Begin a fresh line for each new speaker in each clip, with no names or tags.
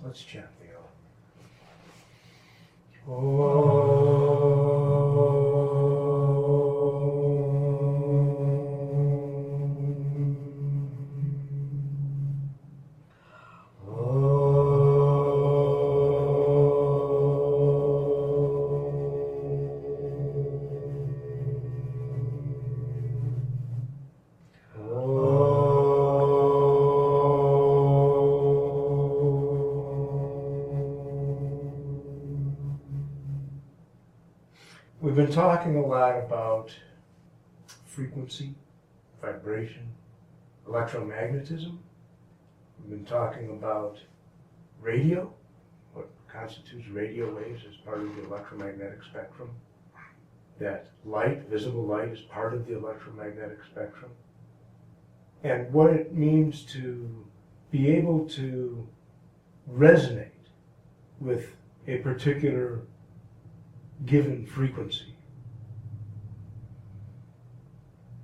Let's chant the O. We've been talking a lot about frequency, vibration, electromagnetism. We've been talking about radio, what constitutes radio waves as part of the electromagnetic spectrum. That light, visible light, is part of the electromagnetic spectrum. And what it means to be able to resonate with a particular given frequency.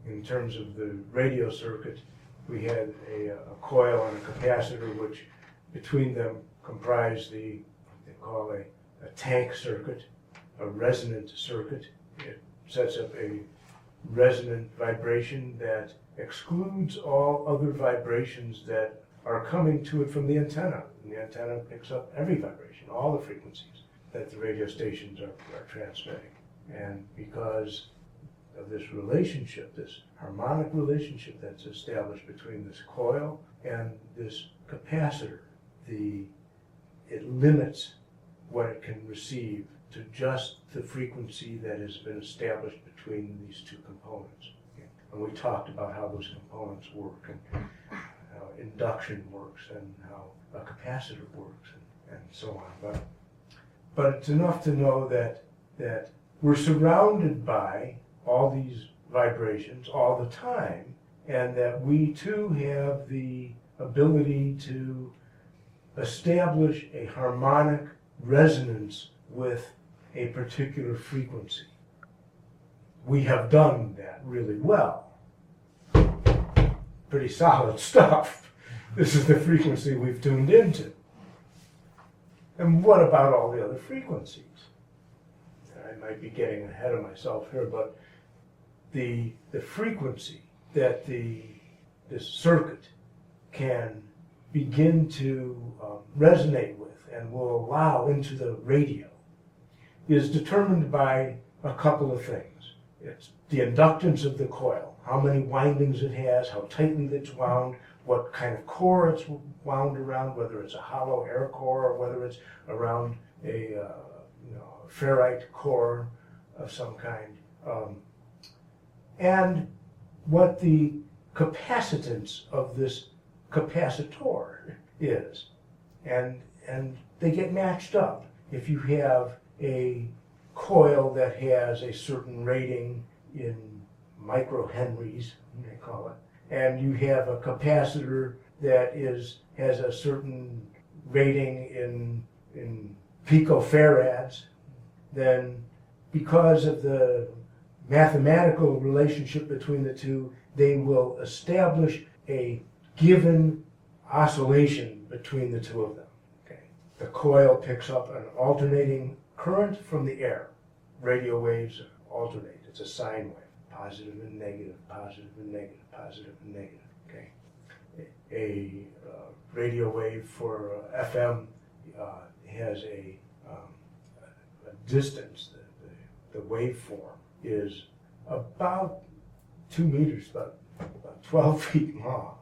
In terms of the radio circuit, we had a coil and a capacitor, which between them comprise what they call a tank circuit, a resonant circuit. It sets up a resonant vibration that excludes all other vibrations that are coming to it from the antenna. And the antenna picks up every vibration, all the frequencies that the radio stations are transmitting. And because of this relationship, this harmonic relationship that's established between this coil and this capacitor, it limits what it can receive to just the frequency that has been established between these two components. And we talked about how those components work and how induction works and how a capacitor works and so on. But it's enough to know that we're surrounded by all these vibrations all the time, and that we too have the ability to establish a harmonic resonance with a particular frequency. We have done that really well. Pretty solid stuff. This is the frequency we've tuned into. And what about all the other frequencies? I might be getting ahead of myself here, but the frequency that this circuit can begin to resonate with and will allow into the radio is determined by a couple of things. It's the inductance of the coil, how many windings it has, how tightly it's wound, what kind of core it's wound around, whether it's a hollow air core or whether it's around a ferrite core of some kind, and what the capacitance of this capacitor is, and they get matched up. If you have a coil that has a certain rating in microhenries, they call it, and you have a capacitor that has a certain rating in picofarads, then because of the mathematical relationship between the two, they will establish a given oscillation between the two of them. Okay. The coil picks up an alternating current from the air. Radio waves alternate. It's a sine wave. Positive and negative, positive and negative, positive and negative. Okay. A radio wave for FM has a distance. The waveform is about 2 meters, about 12 feet long,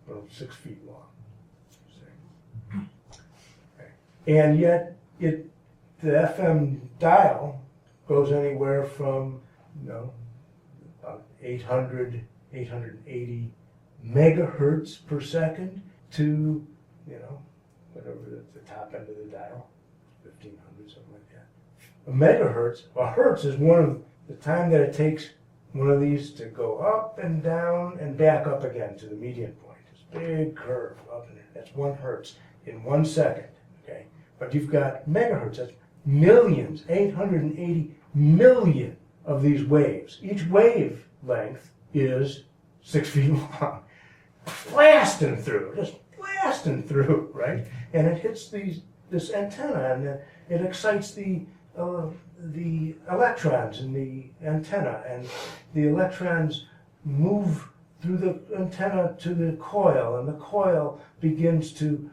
or 6 feet long. Okay. And yet, the FM dial goes anywhere from, about 880 megahertz per second to, whatever the top end of the dial, 1500, something like that. A hertz is one of the time that it takes one of these to go up and down and back up again to the median point. This big curve up and down. That's 1 hertz in 1 second. Okay, but you've got megahertz. That's millions, 880 million of these waves. Each wavelength is 6 feet long, blasting through, just blasting through, right? And it hits this antenna, and it excites the electrons in the antenna, and the electrons move through the antenna to the coil, and the coil begins to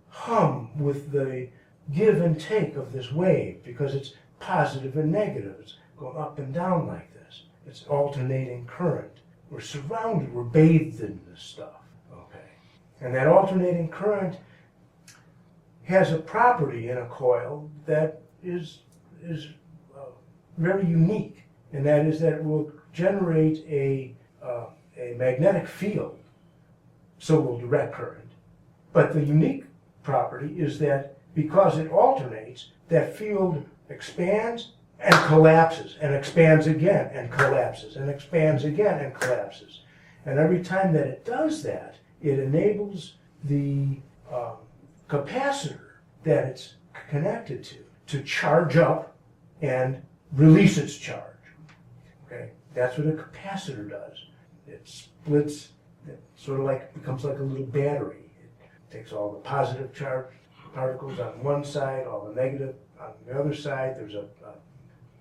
hum with the give and take of this wave, because it's positive and negative. It's going up and down like this. It's alternating current. We're surrounded, we're bathed in this stuff, okay? And that alternating current has a property in a coil that is very unique, and that is that it will generate a magnetic field, so will direct current. But the unique property is that because it alternates, that field expands and collapses, and expands again and collapses, and expands again and collapses. And every time that it does that, it enables the capacitor that it's connected to charge up and release its charge. Okay, that's what a capacitor does. It splits, it sort of like becomes like a little battery. It takes all the positive charge particles on one side, all the negative on the other side. There's a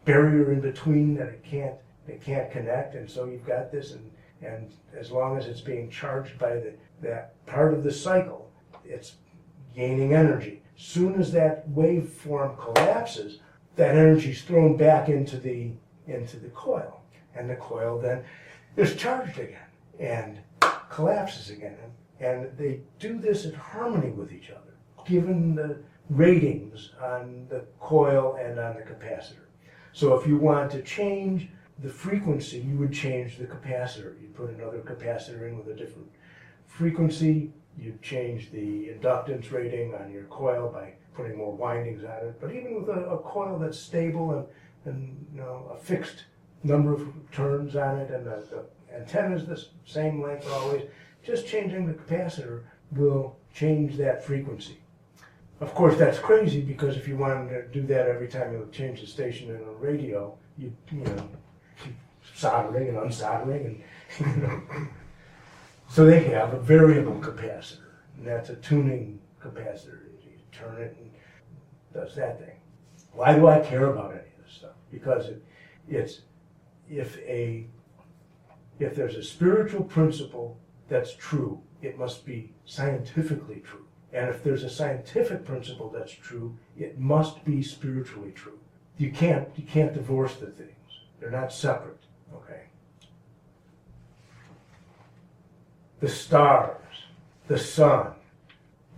barrier in between that it can't connect, and so you've got this, and as long as it's being charged by that part of the cycle, it's gaining energy. Soon as that waveform collapses, that energy is thrown back into the coil, and the coil then is charged again and collapses again, and they do this in harmony with each other, given the ratings on the coil and on the capacitor. So if you want to change the frequency, you would change the capacitor. You'd put another capacitor in with a different frequency. You'd change the inductance rating on your coil by putting more windings on it. But even with a coil that's stable and a fixed number of turns on it, and the antenna is the same length always, just changing the capacitor will change that frequency. Of course, that's crazy, because if you wanted to do that every time you change the station in a radio, you keep soldering and unsoldering, and so they have a variable capacitor, and that's a tuning capacitor. You turn it and it does that thing. Why do I care about any of this stuff? Because if there's a spiritual principle that's true, it must be scientifically true. And if there's a scientific principle that's true, it must be spiritually true. You can't divorce the things. They're not separate, okay? The stars, the sun,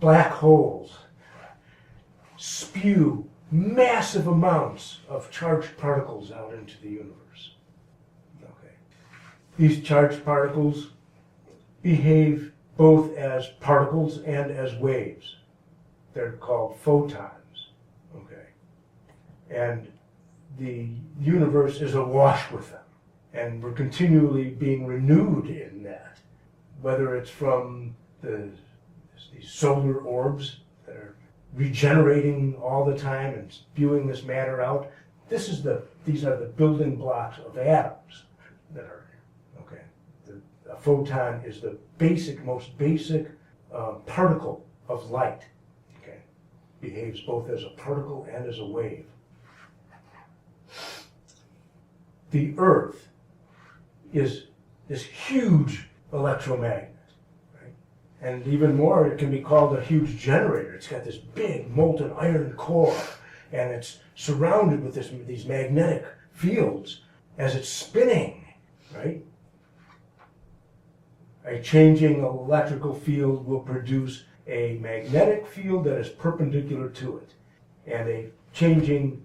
black holes spew massive amounts of charged particles out into the universe. Okay. These charged particles behave both as particles and as waves. They're called photons, okay? And the universe is awash with them, and we're continually being renewed in that, whether it's from these solar orbs that are regenerating all the time and spewing this matter out. These are the building blocks of atoms that are here, okay? A photon is the most basic particle of light, okay? Behaves both as a particle and as a wave. The Earth is this huge electromagnet, right? And even more, it can be called a huge generator. It's got this big molten iron core, and it's surrounded with these magnetic fields as it's spinning, right? A changing electrical field will produce a magnetic field that is perpendicular to it. And a changing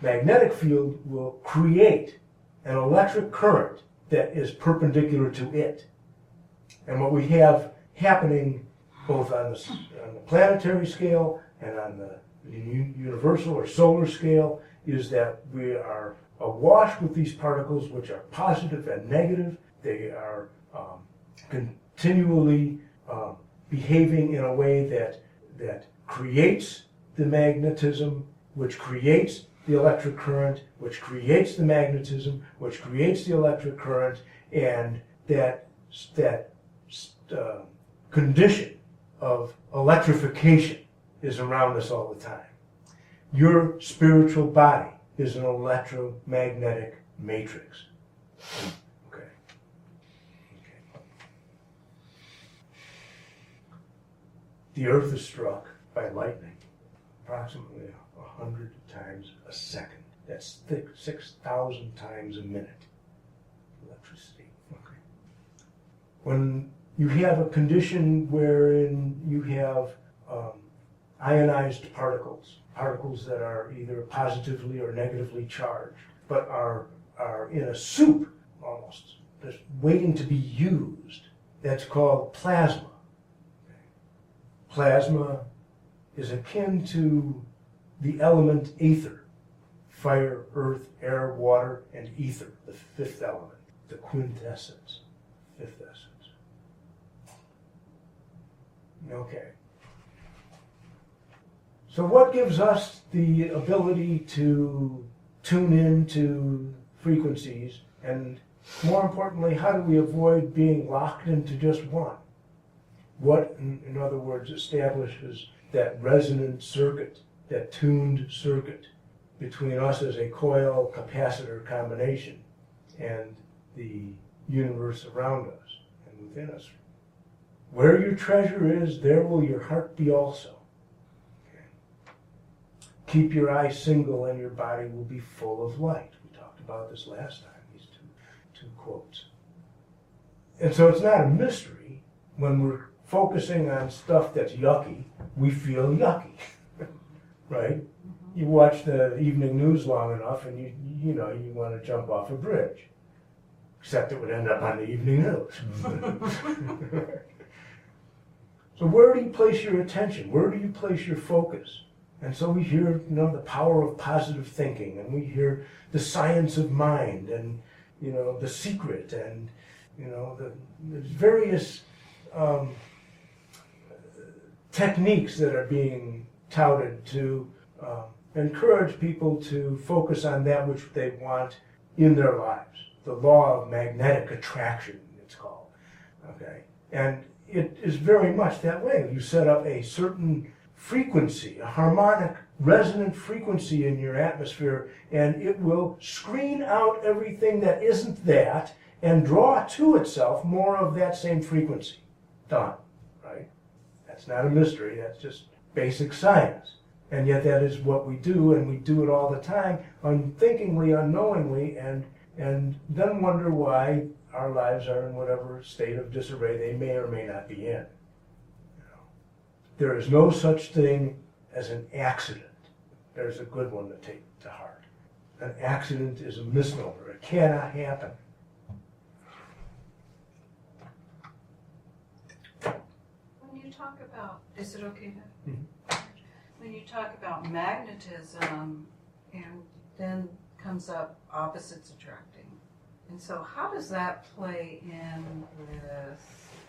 magnetic field will create an electric current that is perpendicular to it. And what we have happening both on the planetary scale and on the universal or solar scale is that we are awash with these particles, which are positive and negative. They are continually behaving in a way that creates the magnetism, which creates the electric current, which creates the magnetism, which creates the electric current, and that condition of electrification is around us all the time. Your spiritual body is an electromagnetic matrix. Okay. The earth is struck by lightning approximately 100 times a second. That's 6,000 times a minute. Electricity. Okay. When you have a condition wherein you have ionized particles that are either positively or negatively charged, but are in a soup almost, just waiting to be used, that's called plasma. Okay. Plasma is akin to the element ether. Fire, earth, air, water, and ether, the fifth element, the quintessence, fifth essence. Okay. So what gives us the ability to tune into frequencies, and more importantly, how do we avoid being locked into just one? What, in other words, establishes that resonant circuit, that tuned circuit between us as a coil capacitor combination and the universe around us and within us? Where your treasure is, there will your heart be also. Okay. Keep your eye single and your body will be full of light. We talked about this last time, these two quotes. And so it's not a mystery. When we're focusing on stuff that's yucky, we feel yucky, right? You watch the evening news long enough and you know you want to jump off a bridge. Except it would end up on the evening news. So where do you place your attention? Where do you place your focus? And so we hear, the power of positive thinking, and we hear the science of mind, and, the secret, and, the various techniques that are being touted to encourage people to focus on that which they want in their lives. The law of magnetic attraction, it's called. Okay, and it is very much that way. You set up a certain frequency, a harmonic, resonant frequency in your atmosphere, and it will screen out everything that isn't that and draw to itself more of that same frequency. Done, right? That's not a mystery. That's just basic science. And yet that is what we do, and we do it all the time, unthinkingly, unknowingly, and then wonder why our lives are in whatever state of disarray they may or may not be in. There is no such thing as an accident. There's a good one to take to heart. An accident is a misnomer. It cannot happen.
When you talk about, is it okay to? Mm-hmm. When you talk about magnetism, and then comes up opposites attracting. And so how does that play in with,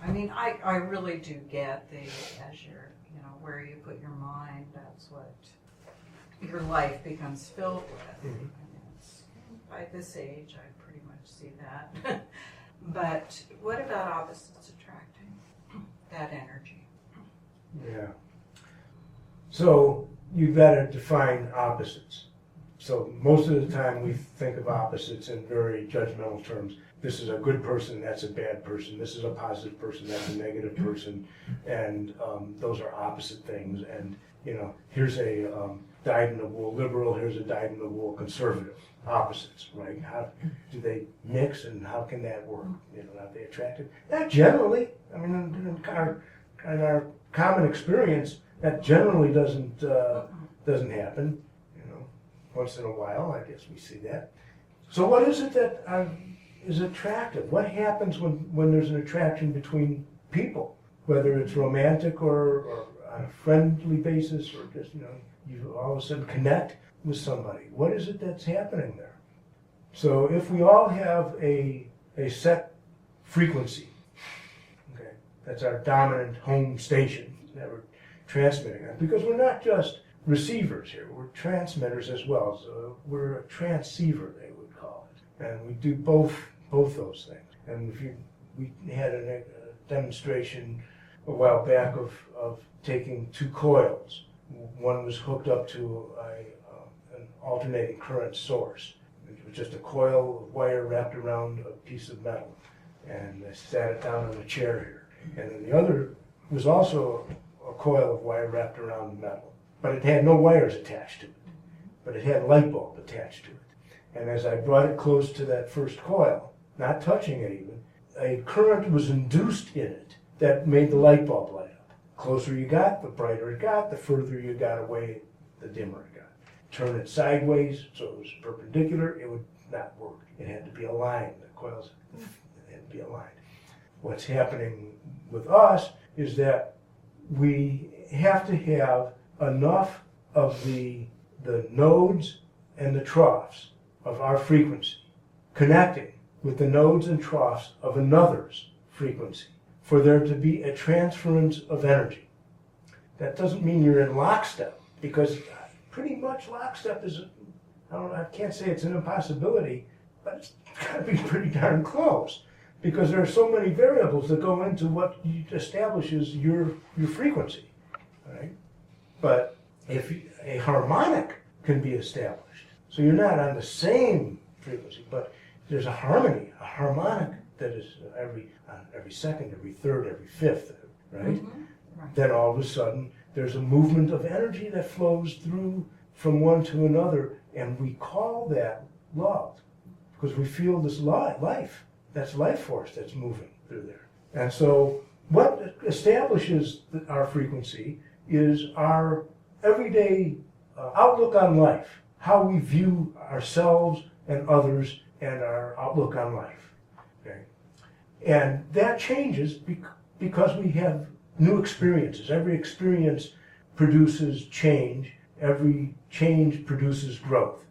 I really do get as you're, where you put your mind, that's what your life becomes filled with. Mm-hmm. By this age, I pretty much see that. But what about opposites attracting? That energy.
Yeah. So you've got to define opposites. So most of the time we think of opposites in very judgmental terms. This is a good person, that's a bad person. This is a positive person, that's a negative person. And those are opposite things. And, here's a dyed-in-the-wool liberal, here's a dyed-in-the-wool conservative. Opposites, right? How do they mix, and how can that work? Are they attractive? Not generally. In our common experience, that generally doesn't happen. Once in a while, I guess we see that. So what is it that is attractive? What happens when there's an attraction between people, whether it's romantic or on a friendly basis, or just, you all of a sudden connect with somebody? What is it that's happening there? So if we all have a set frequency, okay, that's our dominant home station that we're transmitting on, because we're not just receivers here, we're transmitters as well. So we're a transceiver, they would call it, and we do both those things. And we had a demonstration a while back of taking two coils. One was hooked up to an alternating current source. It was just a coil of wire wrapped around a piece of metal. And I sat it down on a chair here. And then the other was also a coil of wire wrapped around the metal. But it had no wires attached to it. But it had a light bulb attached to it. And as I brought it close to that first coil, not touching it even, a current was induced in it that made the light bulb light up. The closer you got, the brighter it got. The further you got away, the dimmer it got. Turn it sideways so it was perpendicular, it would not work. It had to be aligned. The coils had to be aligned. What's happening with us is that we have to have enough of the nodes and the troughs of our frequency connecting with the nodes and troughs of another's frequency for there to be a transference of energy. That doesn't mean you're in lockstep, because pretty much lockstep is, I can't say it's an impossibility, but it's got to be pretty darn close, because there are so many variables that go into what establishes your frequency, right? But if a harmonic can be established, so you're not on the same frequency, but there's a harmony, a harmonic that is every second, every third, every fifth, right?
Mm-hmm. Right.
Then all of a sudden there's a movement of energy that flows through from one to another, and we call that love, because we feel this life. That's life force that's moving through there. And so what establishes our frequency is our everyday outlook on life, how we view ourselves and others and our outlook on life. Okay? And that changes because we have new experiences. Every experience produces change. Every change produces growth.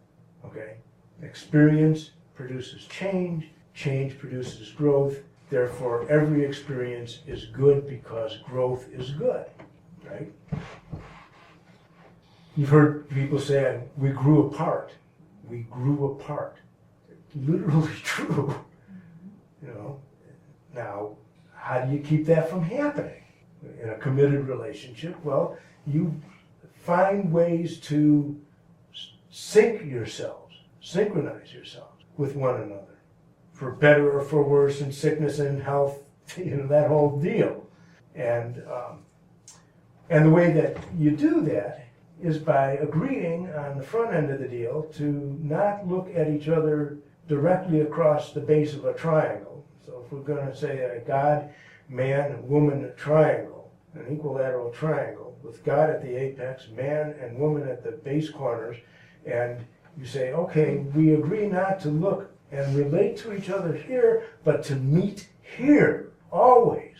Okay? Experience produces change. Change produces growth. Therefore, every experience is good because growth is good. Right? You've heard people say, we grew apart. We grew apart. Literally true. You know. Now, how do you keep that from happening in a committed relationship? Well, you find ways to sync yourselves, synchronize yourselves with one another, for better or for worse, in sickness and health, that whole deal. And the way that you do that is by agreeing on the front end of the deal to not look at each other directly across the base of a triangle. So if we're going to say a God, man, and woman triangle, an equilateral triangle, with God at the apex, man and woman at the base corners, and you say, okay, we agree not to look and relate to each other here, but to meet here, always,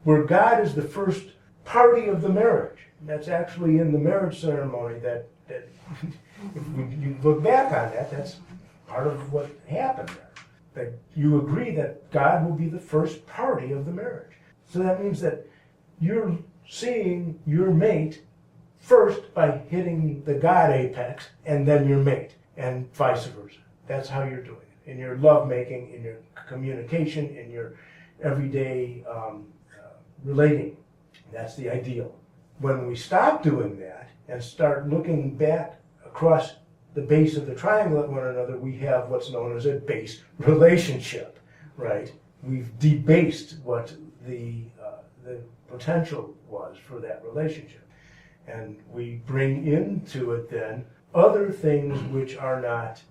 where God is the first party of the marriage. That's actually in the marriage ceremony that if you look back on that, that's part of what happened there. That you agree that God will be the first party of the marriage. So that means that you're seeing your mate first by hitting the God apex and then your mate, and vice versa. That's how you're doing it. In your lovemaking, in your communication, in your everyday relating. That's the ideal. When we stop doing that and start looking back across the base of the triangle at one another, we have what's known as a base relationship, right? We've debased what the potential was for that relationship. And we bring into it then other things which are not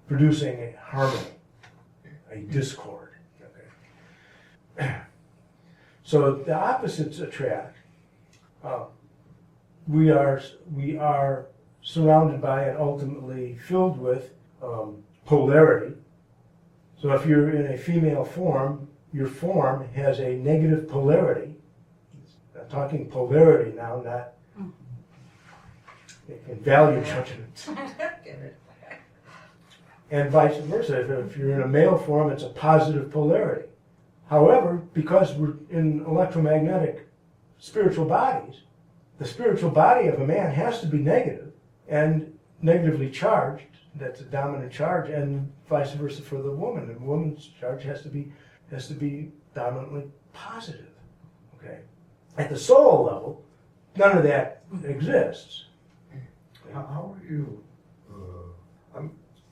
producing a harmony, a discord. Okay? So the opposites attract. We are surrounded by and ultimately filled with polarity. So if you're in a female form, your form has a negative polarity. I'm talking polarity now, not in value judgment. And vice versa. If you're in a male form, it's a positive polarity. However, because we're in electromagnetic spiritual bodies, the spiritual body of a man has to be negative and negatively charged. That's a dominant charge, and vice versa for the woman. And the woman's charge has to be dominantly positive. Okay? At the soul level, none of that exists.
How are you?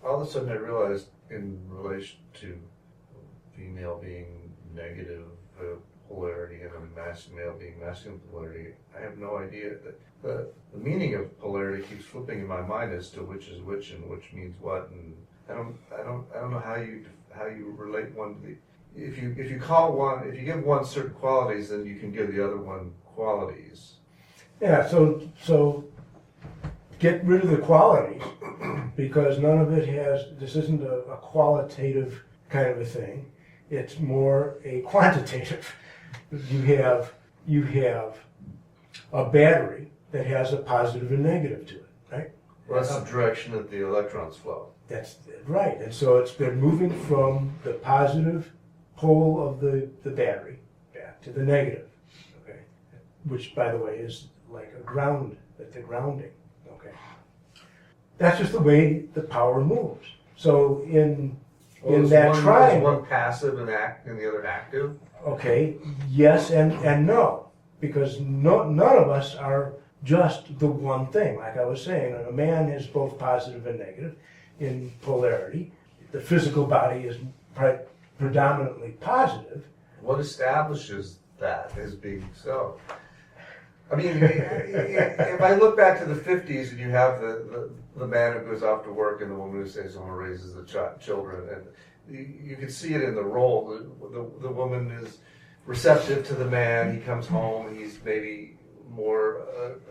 All of a sudden, I realized in relation to female being negative polarity and a male being masculine polarity, I have no idea that the meaning of polarity keeps flipping in my mind as to which is which and which means what, and I don't know how you relate one to the. If you give one certain qualities, then you can give the other one qualities.
Yeah, so get rid of the qualities, because none of it this isn't a qualitative kind of a thing. It's more a quantitative. You have a battery that has a positive and negative to it, right?
Well, that's the direction that the electrons flow.
That's right. And so it's been moving from the positive pole of the battery back to the negative, okay? Which, by the way, is like a ground, the grounding, okay? That's just the way the power moves. So in that triangle,
is one passive and the other active?
Okay, yes and no, because none of us are just the one thing. Like I was saying, a man is both positive and negative in polarity. The physical body is predominantly positive.
What establishes that as being so? I mean, if I look back to the 50s and you have the man who goes off to work and the woman who stays home and raises the children, and you can see it in the role. The woman is receptive to the man. He comes home. He's maybe more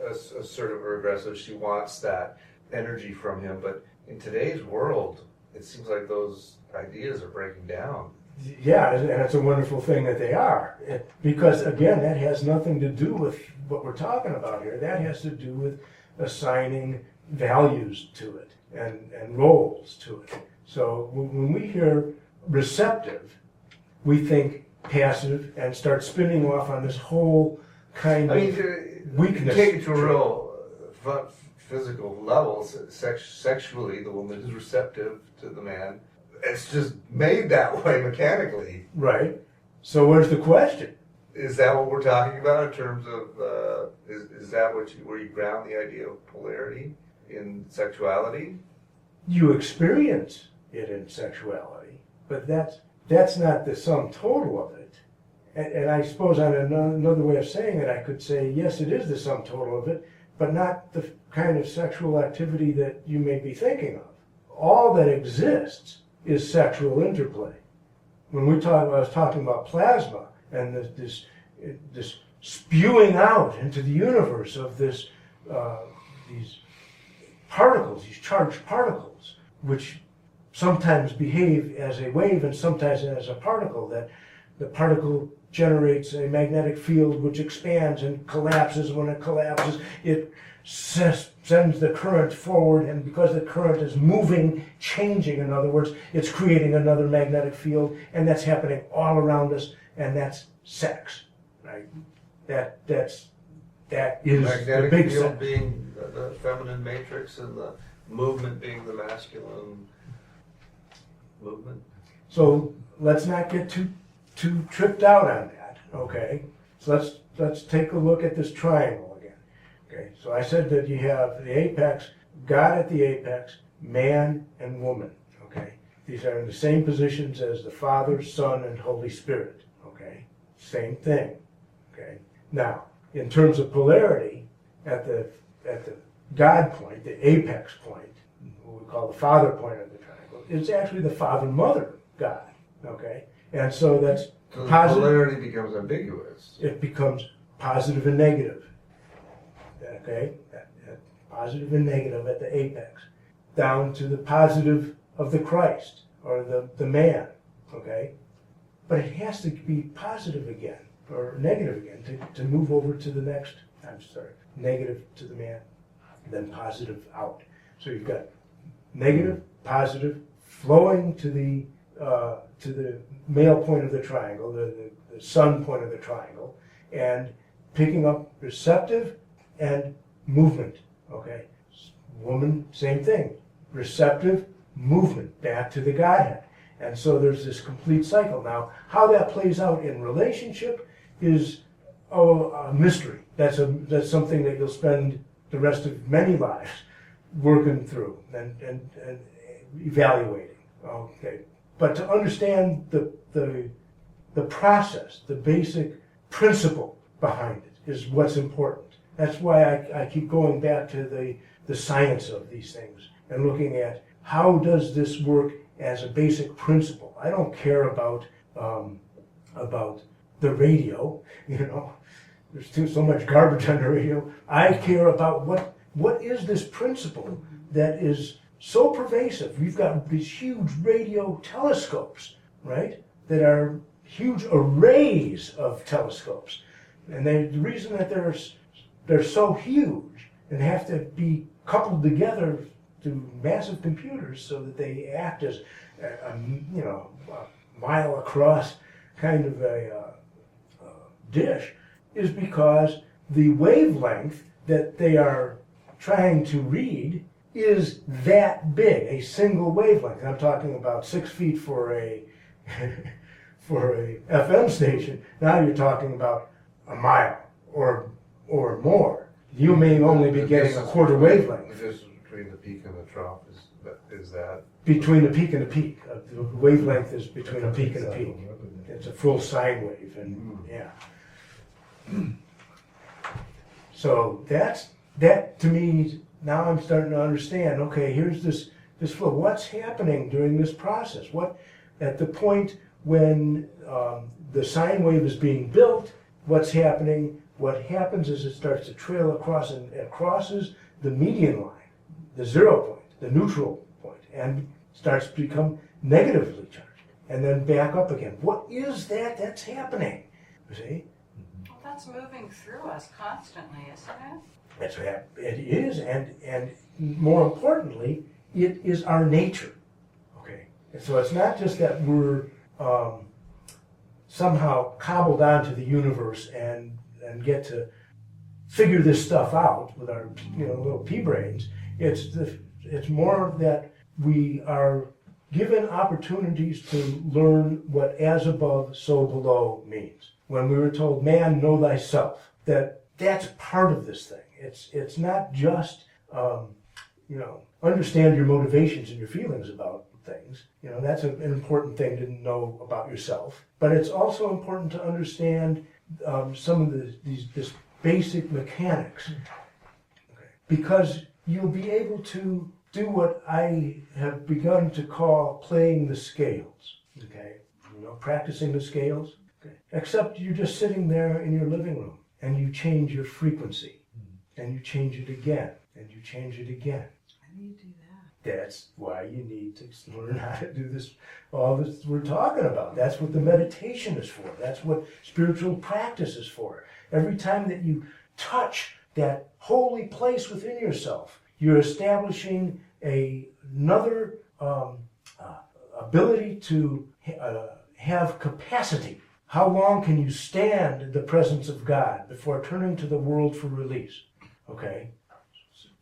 assertive or aggressive. She wants that energy from him. But in today's world, it seems like those ideas are breaking down.
Yeah, and it's a wonderful thing that they are. Because, again, that has nothing to do with what we're talking about here. That has to do with assigning values to it and roles to it. So when we hear receptive, we think passive and start spinning off on this whole kind of weakness.
Take it to a real physical level. Sexually, the woman is receptive to the man. It's just made that way mechanically.
Right. So where's the question?
Is that what we're talking about in terms of, is that where you ground the idea of polarity in sexuality?
You experience it in sexuality, but that's not the sum total of it. And I suppose on another way of saying it, I could say, yes, it is the sum total of it, but not the kind of sexual activity that you may be thinking of. All that exists is sexual interplay. When I was talking about plasma and this spewing out into the universe of these particles, these charged particles, which sometimes behave as a wave and sometimes as a particle, that the particle generates a magnetic field which expands and collapses. When it collapses, it sends the current forward, and because the current is moving, changing, in other words, it's creating another magnetic field, and that's happening all around us, and that's sex, right? That is
magnetic
the big
field
sex.
being the feminine matrix and the movement being the masculine movement.
So let's not get too tripped out on that, okay? So let's take a look at this triangle again. Okay, so I said that you have the apex, God at the apex, man and woman, okay? These are in the same positions as the Father, Son, and Holy Spirit, okay? Same thing, okay? Now, in terms of polarity, at the God point, the apex point, what we call the Father point of the triangle, it's actually the Father-Mother God, okay? And so that's
So
positive.
polarity becomes ambiguous.
It becomes positive and negative. Okay? Positive and negative at the apex. Down to the positive of the Christ, or the man. Okay? But it has to be positive again, or negative again, to move over to the next, negative to the man, then positive out. So you've got negative, positive, flowing to the male point of the triangle, the sun point of the triangle, and picking up receptive and movement, okay? Woman, same thing. Receptive, movement, back to the Godhead. And so there's this complete cycle. Now, how that plays out in relationship is a mystery. That's something that you'll spend the rest of many lives working through and evaluating. Okay, but to understand the process, the basic principle behind it is what's important. That's why I keep going back to the science of these things and looking at how does this work as a basic principle. I don't care about the radio, you know. There's so much garbage on the radio. I care about what is this principle that is so pervasive. We've got these huge radio telescopes, right, that are huge arrays of telescopes. And the reason that they're so huge and have to be coupled together to massive computers so that they act as a mile across kind of a dish is because the wavelength that they are trying to read is that big, a single wavelength. I'm talking about 6 feet for a FM station. Now you're talking about a mile or more. You may only be getting a quarter wavelength.
The distance between the peak and the trough is that?
Between the peak and the peak. The wavelength is between a peak and a peak. It's a full sine wave, and yeah. So that to me, now I'm starting to understand, okay, here's this flow. What's happening during this process? What, at the point when the sine wave is being built, what's happening? What happens is it starts to trail across, and it crosses the median line, the 0 point, the neutral point, and starts to become negatively charged, and then back up again. What is that that's happening? You see?
Well, that's moving through us constantly, isn't it?
That's what it is, and more importantly, it is our nature. Okay, and so it's not just that we're somehow cobbled onto the universe and get to figure this stuff out with our little pea brains. It's more that we are given opportunities to learn what as above, so below means. When we were told, man, know thyself, that's part of this thing. It's not just, understand your motivations and your feelings about things. That's an important thing to know about yourself. But it's also important to understand some of this basic mechanics. Okay. Because you'll be able to do what I have begun to call playing the scales. Okay, practicing the scales. Okay. Except you're just sitting there in your living room and you change your frequency, and you change it again, and you change it again.
How do you do that?
That's why you need to learn how to do this. All this we're talking about. That's what the meditation is for. That's what spiritual practice is for. Every time that you touch that holy place within yourself, you're establishing another ability to have capacity. How long can you stand the presence of God before turning to the world for release? Okay,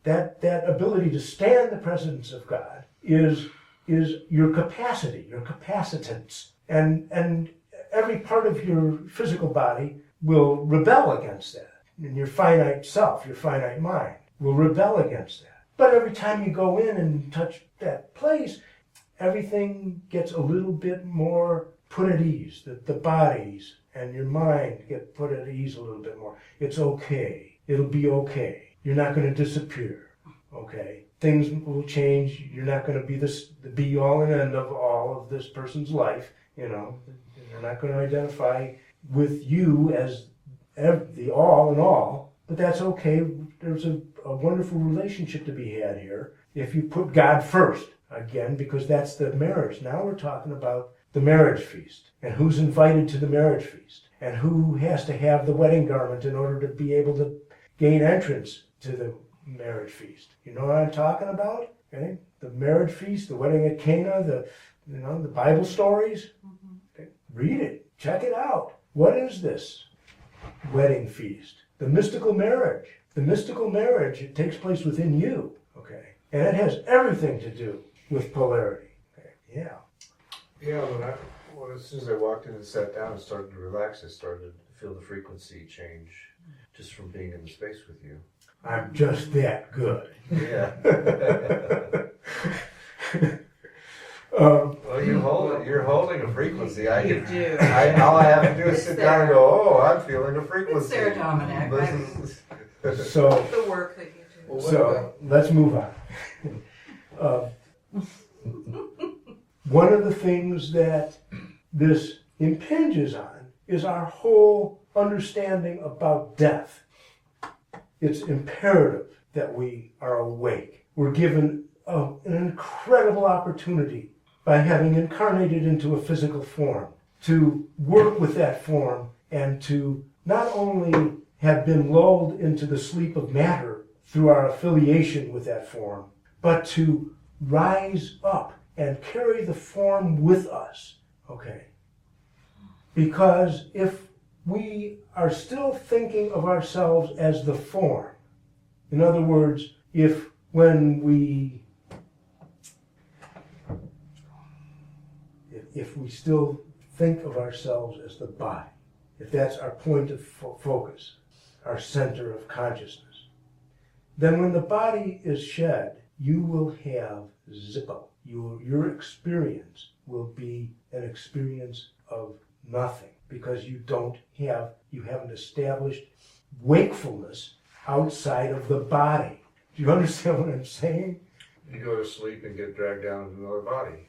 that ability to stand the presence of God is your capacity, your capacitance, and every part of your physical body will rebel against that. And your finite self, your finite mind, will rebel against that. But every time you go in and touch that place, everything gets a little bit more put at ease. The bodies and your mind get put at ease a little bit more. It's okay. It'll be okay. You're not going to disappear. Okay? Things will change. You're not going to be the be-all and end of all of this person's life. They're not going to identify with you as the all in all. But that's okay. There's a wonderful relationship to be had here if you put God first. Again, because that's the marriage. Now we're talking about the marriage feast, and who's invited to the marriage feast, and who has to have the wedding garment in order to be able to gain entrance to the marriage feast. You know what I'm talking about? Okay? The marriage feast, the wedding at Cana, the Bible stories. Okay? Read it, check it out. What is this wedding feast? The mystical marriage. The mystical marriage, it takes place within you. Okay, and it has everything to do with polarity. Okay? Yeah.
Yeah, as soon as I walked in and sat down and started to relax, I started to feel the frequency change just from being in the space with you.
I'm just that good.
Yeah.
Um,
Well, you're holding a frequency.
You do.
All I have to do is
It's
sit down and go, oh, I'm feeling a frequency.
It's there, Dominic.
so,
The work that you do.
so let's move on. One of the things that this impinges on is our whole understanding about death. It's imperative that we are awake. We're given an incredible opportunity by having incarnated into a physical form to work with that form and to not only have been lulled into the sleep of matter through our affiliation with that form, but to rise up and carry the form with us, okay? Because if we are still thinking of ourselves as the form, in other words, if when we still think of ourselves as the body, if that's our point of focus, our center of consciousness, then when the body is shed, you will have zippo. Your experience will be an experience of nothing because you haven't established wakefulness outside of the body. Do you understand what I'm saying?
You go to sleep and get dragged down into another body.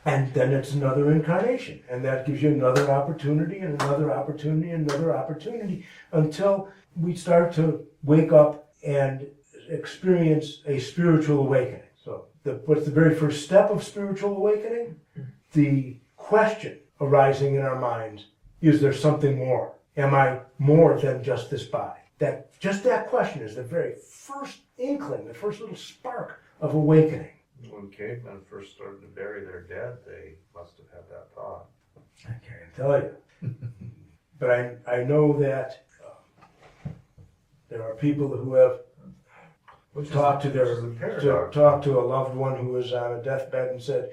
And then it's another incarnation. And that gives you another opportunity and another opportunity and another opportunity until we start to wake up and experience a spiritual awakening. So what's the very first step of spiritual awakening? The question arising in our minds, is there something more? Am I more than just this body? Just that question is the very first inkling, the first little spark of awakening.
When cavemen first started to bury their dead, they must have had that thought.
I can't tell you. But I know that there are people who have talked to a loved one who was on a deathbed and said,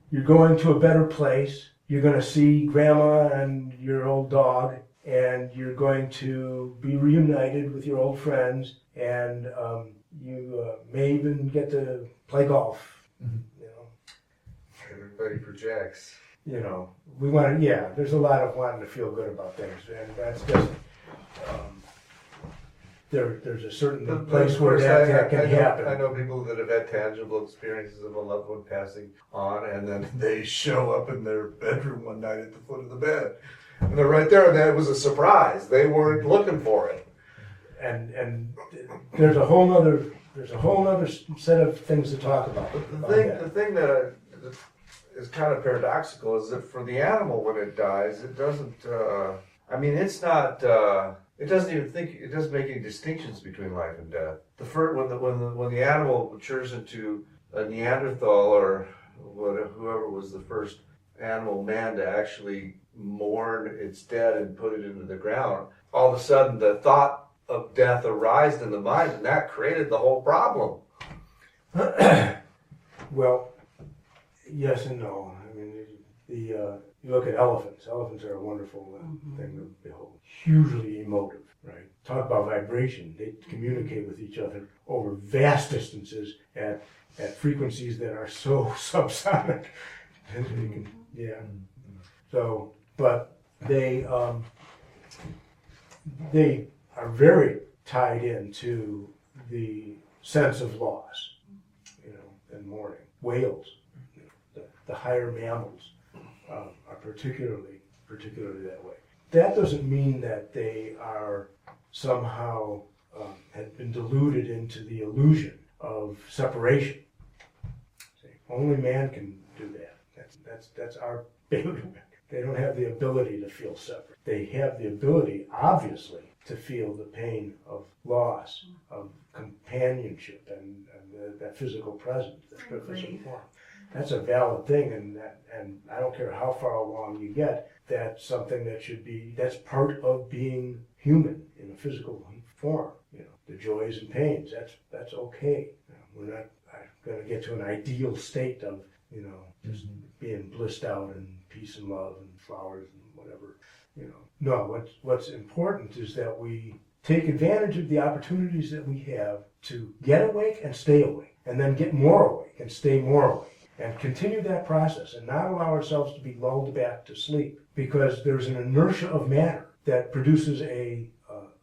you're going to a better place. You're going to see grandma and your old dog, and you're going to be reunited with your old friends, and you may even get to play golf.
Mm-hmm. You know, everybody projects.
You know, we want to. Yeah, there's a lot of wanting to feel good about things, and that's just. There's a certain place where that can happen.
I know people that have had tangible experiences of a loved one passing on, and then they show up in their bedroom one night at the foot of the bed, and they're right there, and that was a surprise. They weren't looking for it.
And there's a whole other set of things to talk about.
The thing that is kind of paradoxical is that for the animal, when it dies, it doesn't. It's not. It doesn't make any distinctions between life and death. When the animal matures into a Neanderthal or whoever was the first animal man to actually mourn its dead and put it into the ground, all of a sudden the thought of death arose in the mind, and that created the whole problem.
Well, yes and no. I mean, you look at elephants. Elephants are a wonderful thing to behold. Hugely emotive, right? Talk about vibration. They communicate with each other over vast distances at frequencies that are so subsonic. So, but they are very tied into the sense of loss, and mourning. Whales, the higher mammals, are particularly that way. That doesn't mean that they are somehow had been deluded into the illusion of separation. See, only man can do that. That's our bailiwick. They don't have the ability to feel separate. They have the ability, obviously, to feel the pain of loss, of companionship, and that physical presence, that physical form. That's a valid thing, and I don't care how far along you get, that's something that's part of being human in a physical form. The joys and pains, that's okay. We're not going to get to an ideal state of you know, just being blissed out in peace and love and flowers and whatever, you know. No, what's important is that we take advantage of the opportunities that we have to get awake and stay awake, and then get more awake and stay more awake, and continue that process and not allow ourselves to be lulled back to sleep, because there's an inertia of matter that produces a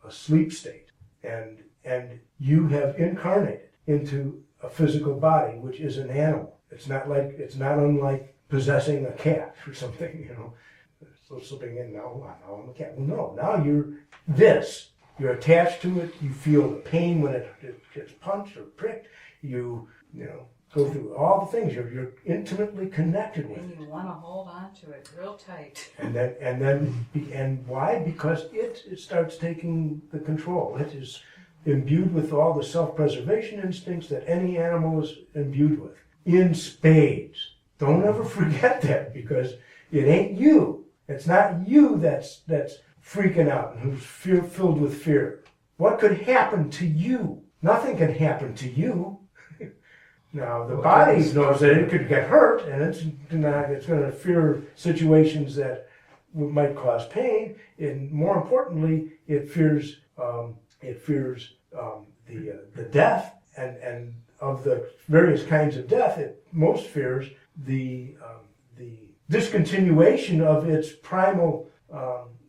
sleep state, and you have incarnated into a physical body which is an animal. It's not unlike possessing a cat or something, you know. So slipping in, now I'm a cat. Well, no, now you're this. You're attached to it. You feel the pain when it gets punched or pricked. You know, go through all the things. You're intimately connected with it.
And you want to hold on to it real tight.
And why? Because it starts taking the control. It is imbued with all the self-preservation instincts that any animal is imbued with, in spades. Don't ever forget that, because it ain't you. It's not you that's freaking out and who's filled with fear. What could happen to you? Nothing can happen to you. Now, the body knows that it could get hurt, and it's going to fear situations that might cause pain. And more importantly, it fears the death, and of the various kinds of death, it most fears the discontinuation of its primal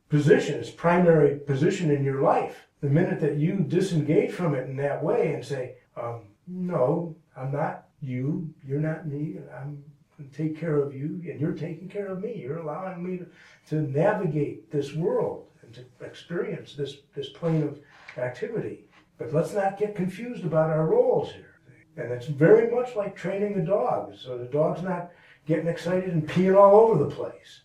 position, its primary position in your life. The minute that you disengage from it in that way and say, no, I'm not you, you're not me, I'm going to take care of you, and you're taking care of me. You're allowing me to navigate this world and to experience this plane of activity. But let's not get confused about our roles here. And it's very much like training a dog. So the dog's not getting excited and peeing all over the place,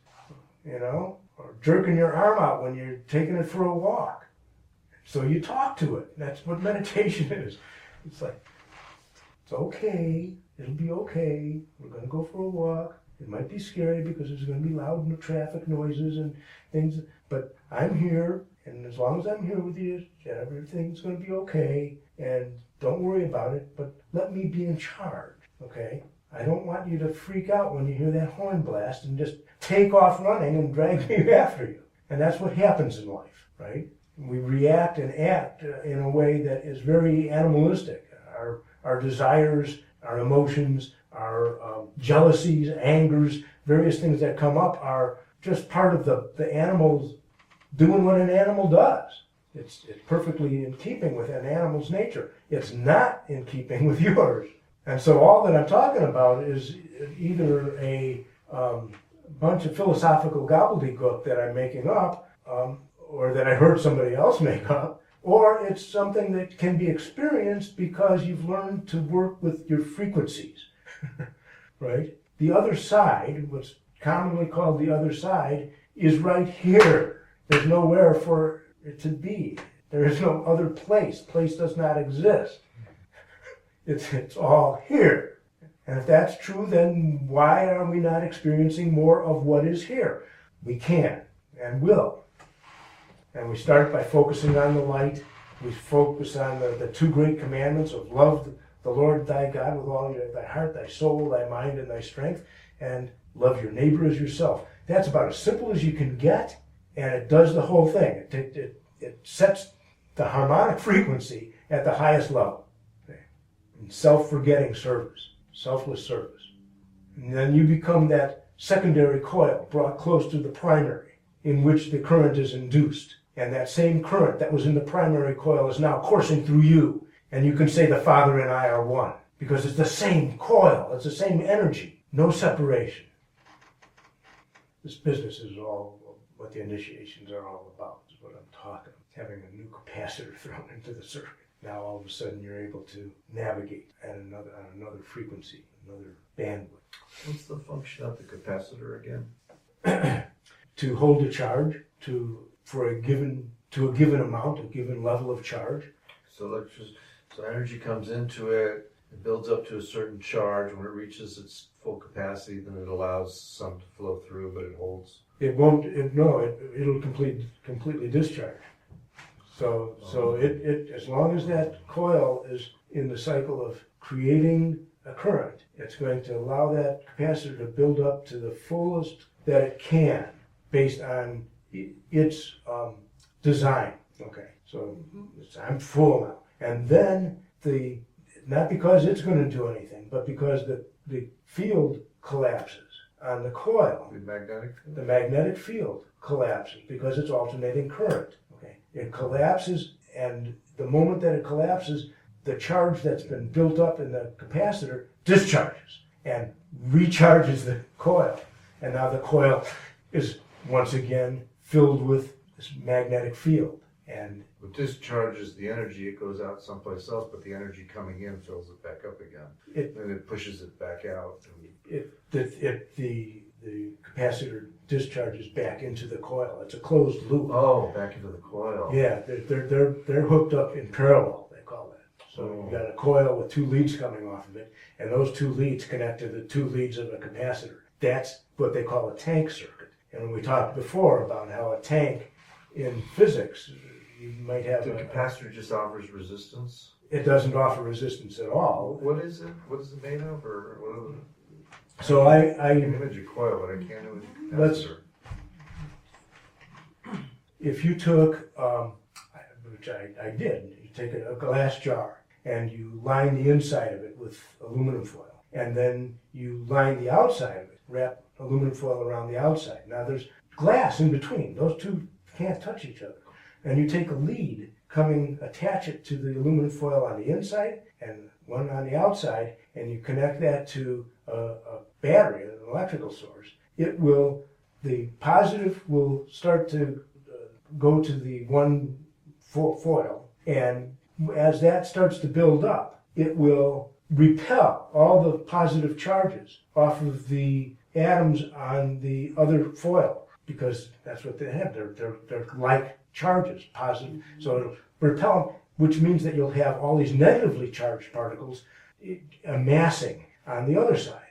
you know, or jerking your arm out when you're taking it for a walk. So you talk to it. That's what meditation is. It's like, it's okay. It'll be okay. We're going to go for a walk. It might be scary because there's going to be loud traffic noises and things, but I'm here, and as long as I'm here with you, everything's going to be okay, and don't worry about it, but let me be in charge, okay? I don't want you to freak out when you hear that horn blast and just take off running and drag me after you. And that's what happens in life, right? We react and act in a way that is very animalistic. Our desires, our emotions, our jealousies, angers, various things that come up are just part of the animal's doing what an animal does. It's perfectly in keeping with an animal's nature. It's not in keeping with yours. And so all that I'm talking about is either a bunch of philosophical gobbledygook that I'm making up, or that I heard somebody else make up, or it's something that can be experienced because you've learned to work with your frequencies, right? The other side, what's commonly called the other side, is right here. There's nowhere for it to be. There is no other place. Place does not exist. It's all here. And if that's true, then why are we not experiencing more of what is here? We can and will. And we start by focusing on the light. We focus on the two great commandments of love the Lord thy God with all thy heart, thy soul, thy mind, and thy strength, and love your neighbor as yourself. That's about as simple as you can get, and it does the whole thing. It sets the harmonic frequency at the highest level. In self-forgetting service, selfless service. And then you become that secondary coil brought close to the primary, in which the current is induced. And that same current that was in the primary coil is now coursing through you. And you can say the Father and I are one. Because it's the same coil, it's the same energy, no separation. This business is all what the initiations are all about, is what I'm talking about. Having a new capacitor thrown into the circuit. Now all of a sudden you're able to navigate at another frequency, another bandwidth.
What's the function of the capacitor again?
To hold a charge to a given amount, a given level of charge.
So energy comes into it, it builds up to a certain charge. When it reaches its full capacity, then it allows some to flow through, but it holds.
It'll completely discharge. So it as long as that coil is in the cycle of creating a current. It's going to allow that capacitor to build up to the fullest that it can based on its design. Okay, so I'm full now. And then not because it's going to do anything, but because the field collapses on the coil. The magnetic field collapses because it's alternating current. Okay, it collapses, and the moment that it collapses, the charge that's been built up in the capacitor discharges and recharges the coil. And now the coil is once again filled with this magnetic field. And
it discharges the energy, it goes out someplace else, but the energy coming in fills it back up again. And it pushes it back out. The capacitor discharges back into the coil. It's a closed loop. Oh, back into the coil.
Yeah, they're hooked up in parallel, they call that. So you got a coil with two leads coming off of it, and those two leads connect to the two leads of a capacitor. That's what they call a tank circuit. And we talked before about how a tank in physics, you might have
the capacitor just offers resistance?
It doesn't offer resistance at all.
What is it? What is it made of? Or what are the...
So I
can image a coil, but I can't image a capacitor.
If you took, which I did, you take a glass jar and you line the inside of it with aluminum foil, and then you line the outside of it, wrap aluminum foil around the outside. Now there's glass in between. Those two can't touch each other. And you take a lead, attach it to the aluminum foil on the inside and one on the outside, and you connect that to a battery, an electrical source. The positive will start to go to the one foil, and as that starts to build up, it will repel all the positive charges off of the atoms on the other foil, because that's what they have. They're like charges, positive. So it'll repel them, which means that you'll have all these negatively charged particles amassing on the other side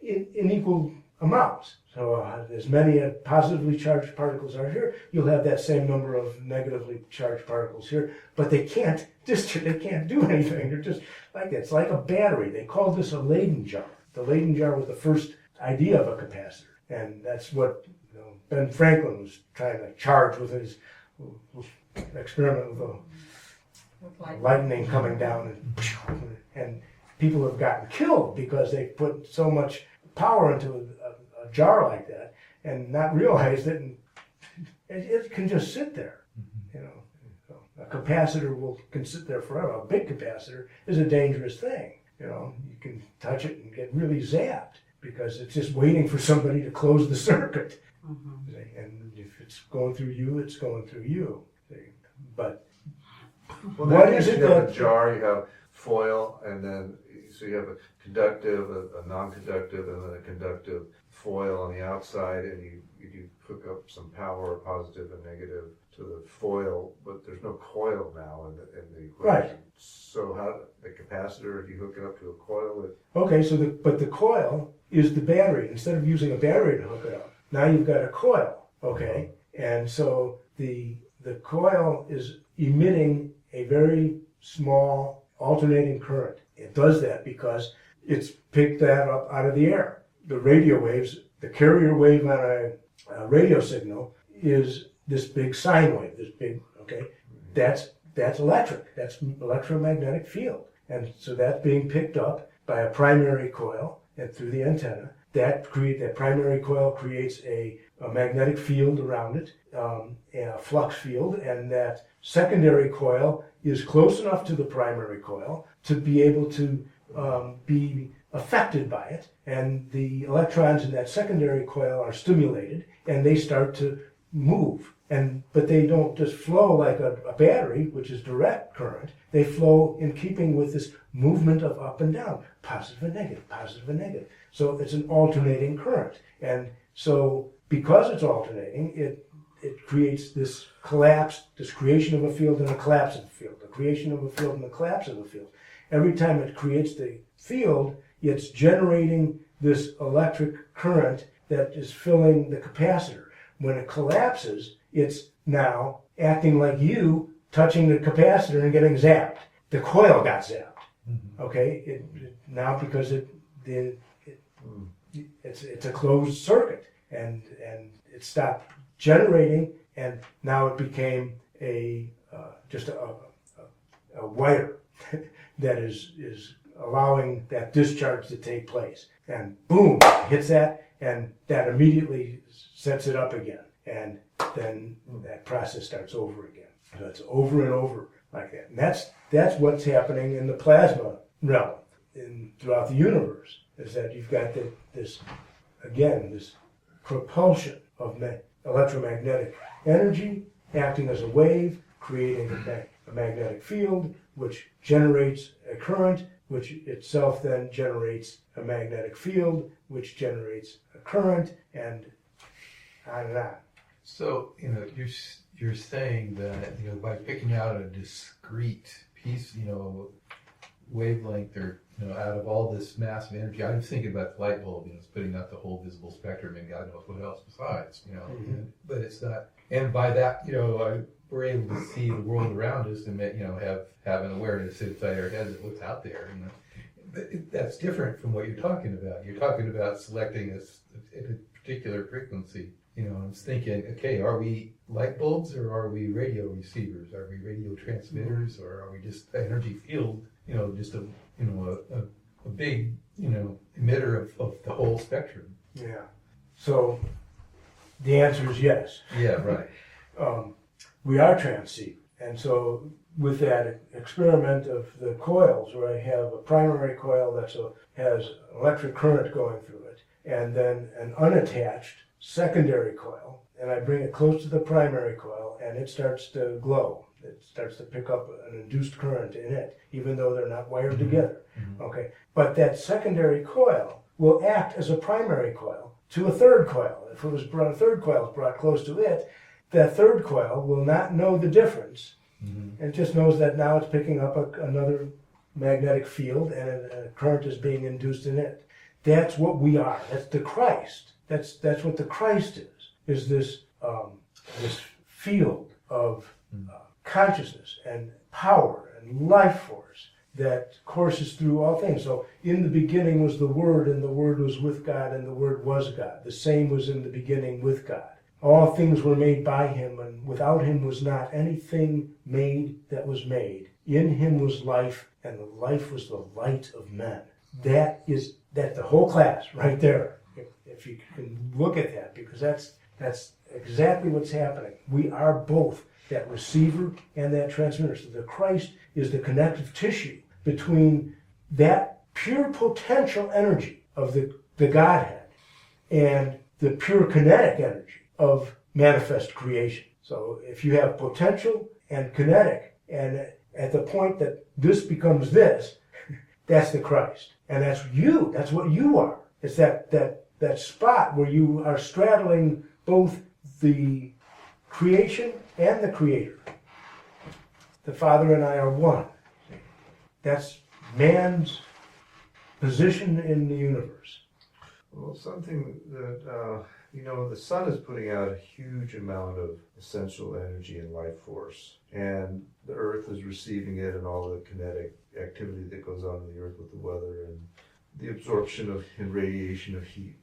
in equal amounts. So as many positively charged particles are here, you'll have that same number of negatively charged particles here, but they can't do anything. They're just like that. It's like a battery. They call this a Leyden jar. The Leyden jar was the first idea of a capacitor, and that's what Ben Franklin was trying to charge with his experiment with lightning coming down, and people have gotten killed because they put so much power into a jar like that and not realize that it can just sit there. So a capacitor can sit there forever. A big capacitor is a dangerous thing. You can touch it and get really zapped because it's just waiting for somebody to close the circuit. And if it's going through you, it's going through you. But what is it
that... You have a jar, you have foil, and then so you have a conductive, a non-conductive, and then a conductive foil on the outside, and you hook up some power, positive and negative, to the foil, but there's no coil now in the equation.
Right.
So how the capacitor, if you hook it up to a coil,
okay, but the coil is the battery. Instead of using a battery to hook it up, now you've got a coil, okay? And so the coil is emitting a very small alternating current. It does that because it's picked that up out of the air. The radio waves, the carrier wave on a radio signal is this big sine wave, okay? That's electric. That's electromagnetic field. And so that's being picked up by a primary coil and through the antenna. That primary coil creates a magnetic field around it, a flux field, and that secondary coil is close enough to the primary coil to be able to be affected by it, and the electrons in that secondary coil are stimulated, and they start to move. But they don't just flow like a battery, which is direct current. They flow in keeping with this movement of up and down, positive and negative, positive and negative. So it's an alternating current. And so because it's alternating, it creates this creation of a field and a collapse of a field, a creation of a field and a collapse of a field. Every time it creates the field, it's generating this electric current that is filling the capacitor. When it collapses, it's now acting like you touching the capacitor and getting zapped. The coil got zapped. Okay, now because it's a closed circuit, and it stopped generating, and now it became just a wire that is allowing that discharge to take place, and boom, hits that, and that immediately sets it up again, and then that process starts over again. So it's over and over like that, and that's what's happening in the plasma realm throughout the universe. Is that you've got this propulsion of electromagnetic energy acting as a wave, creating a magnetic field, which generates a current, which itself then generates a magnetic field, which generates a current, and on and on.
So, you're saying that, by picking out a discrete piece, wavelength, or, out of all this massive energy, I was thinking about the light bulb, it's putting out the whole visible spectrum, and God knows what else besides, but it's not, and by that, we're able to see the world around us and, have an awareness inside our heads of what's out there, but that's different from what you're talking about. You're talking about selecting a particular frequency. I was thinking, okay, are we light bulbs, or are we radio receivers? Are we radio transmitters, or are we just energy field? Just a big emitter of the whole spectrum.
Yeah. So the answer is yes.
Yeah, right.
We are transceiver, and so with that experiment of the coils, where I have a primary coil that has electric current going through it, and then an unattached secondary coil, and I bring it close to the primary coil, and it starts to glow. It starts to pick up an induced current in it, even though they're not wired together. Okay, but that secondary coil will act as a primary coil to a third coil. If it was a third coil is brought close to it, that third coil will not know the difference. It just knows that now it's picking up another magnetic field, and a current is being induced in it. That's what we are. That's the Christ. That's what the Christ is this field of consciousness and power and life force that courses through all things. So in the beginning was the Word, and the Word was with God, and the Word was God. The same was in the beginning with God. All things were made by him, and without him was not anything made that was made. In him was life, and the life was the light of men. That the whole class right there. If you can look at that, because that's exactly what's happening. We are both that receiver and that transmitter. So the Christ is the connective tissue between that pure potential energy of the Godhead and the pure kinetic energy of manifest creation. So if you have potential and kinetic, and at the point that this becomes this, that's the Christ. And that's you. That's what you are. It's that spot where you are straddling both the creation and the Creator. The Father and I are one. That's man's position in the universe.
Well, something that, the sun is putting out a huge amount of essential energy and life force, and the earth is receiving it, and all the kinetic activity that goes on in the earth with the weather and the absorption and radiation of heat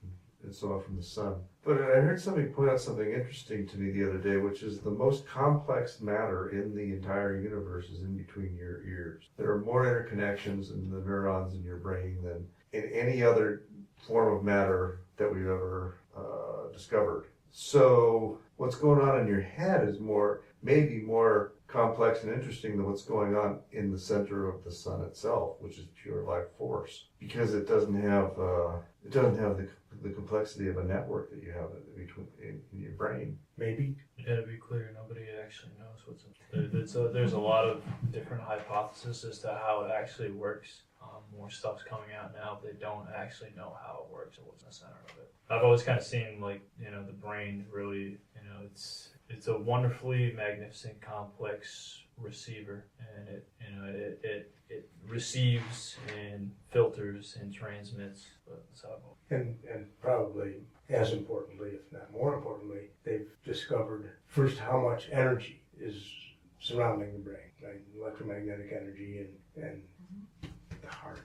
and so on from the sun. But I heard somebody point out something interesting to me the other day, which is the most complex matter in the entire universe is in between your ears. There are more interconnections in the neurons in your brain than in any other form of matter that we've ever discovered. So what's going on in your head is maybe more complex and interesting than what's going on in the center of the sun itself, which is pure life force, because it doesn't have the complexity of a network that you have in your brain.
Maybe.
Yeah, to be clear, nobody actually knows what's in. There's a lot of different hypotheses as to how it actually works. More stuff's coming out now, but they don't actually know how it works or what's in the center of it. I've always kind of seen the brain really, it's a wonderfully magnificent, complex receiver, and it receives and filters and transmits.
And probably as importantly, if not more importantly, they've discovered first how much energy is surrounding the brain, right? Electromagnetic energy and the heart.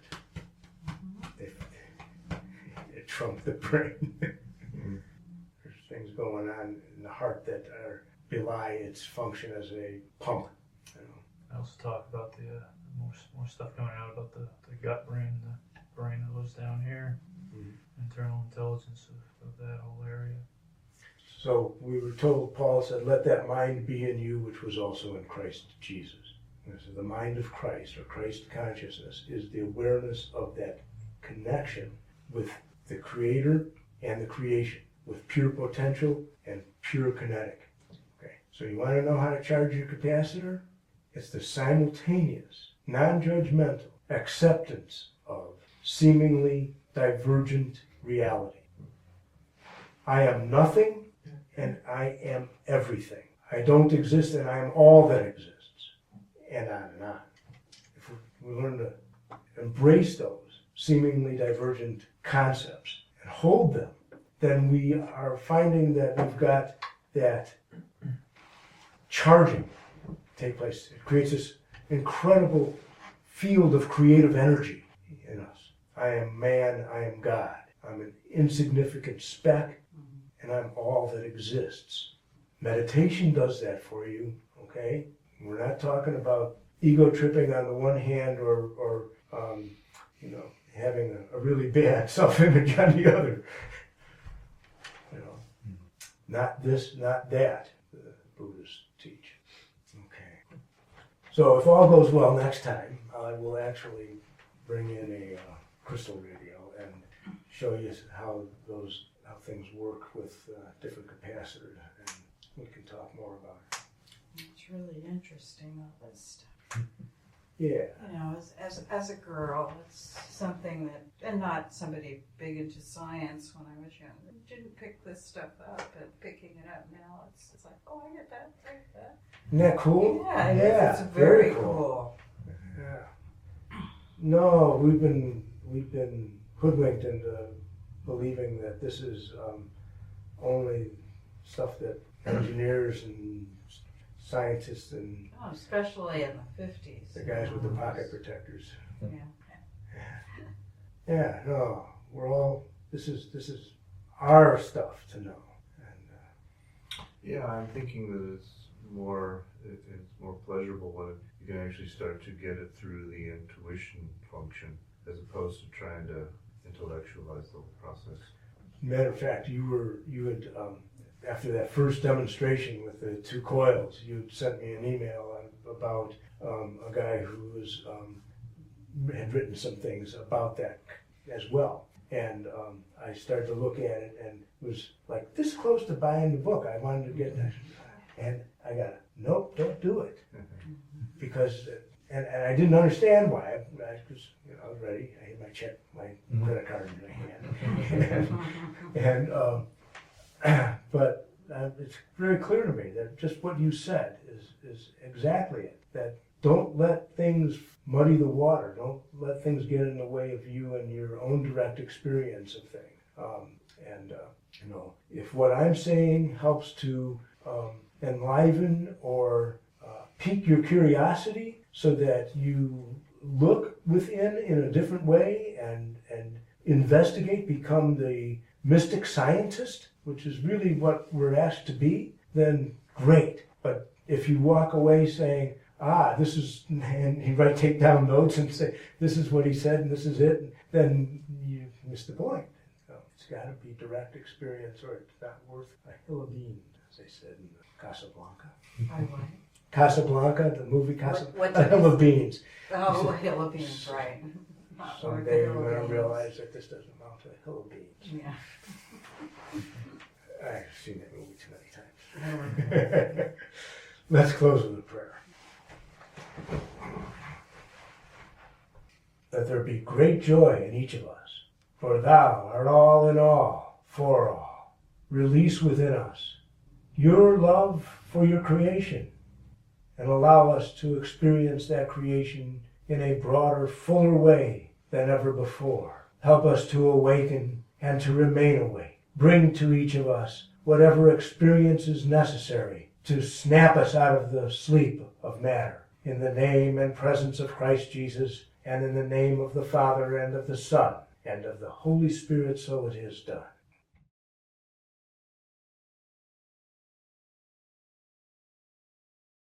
They trump the brain. There's things going on in the heart that belie its function as a pump. You know.
I also talk about the more stuff coming out about the gut brain, the brain that lives down here, internal intelligence of that whole area.
So we were told, Paul said, let that mind be in you which was also in Christ Jesus. So the mind of Christ, or Christ consciousness, is the awareness of that connection with the Creator and the creation, with pure potential and pure kinetic. Okay. So you want to know how to charge your capacitor? It's the simultaneous, non-judgmental acceptance of seemingly divergent reality. I am nothing and I am everything. I don't exist and I am all that exists. And on and on. If we learn to embrace those seemingly divergent concepts and hold them, then we are finding that we've got that charging take place. It creates this incredible field of creative energy in us. I am man, I am God. I'm an insignificant speck, and I'm all that exists. Meditation does that for you, okay? We're not talking about ego tripping on the one hand or having a really bad self-image on the other. Not this, not that, the Buddhists teach. Okay. So if all goes well next time, I will actually bring in a crystal radio and show you how things work with different capacitors, and we can talk more about it.
It's really interesting, all this stuff.
Yeah.
You know, as a girl, it's something that, and not somebody big into science when I was younger, didn't pick this stuff up, and picking it up now, it's like, oh, I get that, I get that.
Isn't that cool?
Yeah, it
Yeah,
is. It's very cool.
Yeah. No, we've been hoodwinked into believing that this is only stuff that engineers and scientists and
especially in the 50s.
the guys with the pocket protectors.
Yeah.
Yeah, no, this is our stuff to know. And
Yeah, I'm thinking that it's more pleasurable when you can actually start to get it through the intuition function as opposed to trying to intellectualize the whole process.
matter of fact, you had after that first demonstration with the 2 coils, you sent me an email about a guy who had written some things about that as well. And I started to look at it and was like this close to buying the book. I wanted to get that. And I got, nope, don't do it. Because, and I didn't understand why. I was ready. I had my check, my credit card in my hand. But it's very clear to me that just what you said is exactly it. That don't let things muddy the water. Don't let things get in the way of you and your own direct experience of things. If what I'm saying helps to enliven or pique your curiosity so that you look within in a different way and investigate, become the mystic scientist, which is really what we're asked to be, then great. But if you walk away saying, this is, and you take down notes and say, this is what he said and this is it, then you miss the point. So it's got to be direct experience or it's not worth a hill of beans, as they said in Casablanca.
what?
Casablanca, the movie Casablanca,
What
a hill of beans.
Oh, a hill of beans, right. Not worth a
Someday
hill
you're
of
going to
beans.
realize that this doesn't amount to a hill of beans.
Yeah.
I've seen that movie too many times. Let's close with a prayer. Let there be great joy in each of us, for thou art all in all, for all. Release within us your love for your creation, and allow us to experience that creation in a broader, fuller way than ever before. Help us to awaken and to remain awake. Bring to each of us whatever experience is necessary to snap us out of the sleep of matter. In the name and presence of Christ Jesus, and in the name of the Father, and of the Son, and of the Holy Spirit, so it is done.